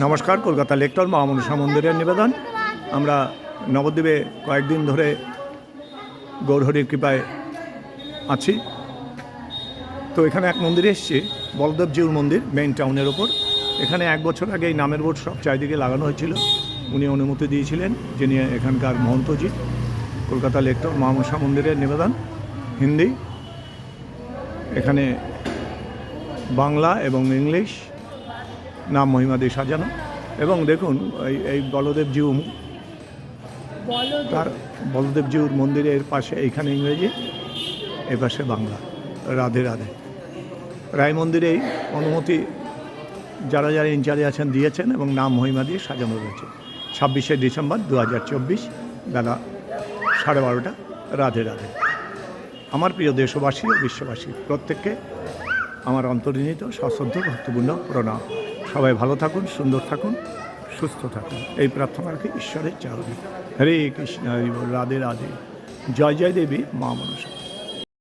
নমস্কার, কলকাতা লেকটন মা মনসা মন্দিরের নিবেদন। আমরা নবদ্বীপে কয়েকদিন ধরে গৌরহরির কৃপায় আছি। তো এখানে এক মন্দিরে এসেছি, বলদেবজিউর মন্দির, মেইন টাউনের ওপর। এখানে 1 বছর আগে এই নামের বোর্ড সব চারিদিকে লাগানো হয়েছিল। উনি অনুমতি দিয়েছিলেন, যিনি এখানকার মহন্তজি। কলকাতা লেকটন মা মনসা মন্দিরের নিবেদন হিন্দি, এখানে বাংলা এবং ইংলিশ নাম মহিমা দিয়ে সাজানো। এবং দেখুন এই বলদেবজিউর মন্দিরের পাশে এইখানে ইংরেজি, এ পাশে বাংলা। রাধে রাধে। রায় মন্দিরেই অনুমতি যারা যারা ইনচার্জে আছেন দিয়েছেন এবং নাম মহিমা দিয়ে সাজানো রয়েছে। 26শে ডিসেম্বর 2024 বেলা 12:30। রাধে রাধে। আমার প্রিয় দেশবাসী ও বিশ্ববাসী প্রত্যেককে আমার অন্তর্নিহিত সশ্রদ্ধ ভক্তিপূর্ণ প্রণাম। সবাই ভালো থাকুন, সুন্দর থাকুন, সুস্থ থাকুন, এই প্রার্থনা রাখি ঈশ্বরের চরণে। হরে কৃষ্ণ, হরি বল। রাধে রাধে। জয় জয় দেবী মা মনসা।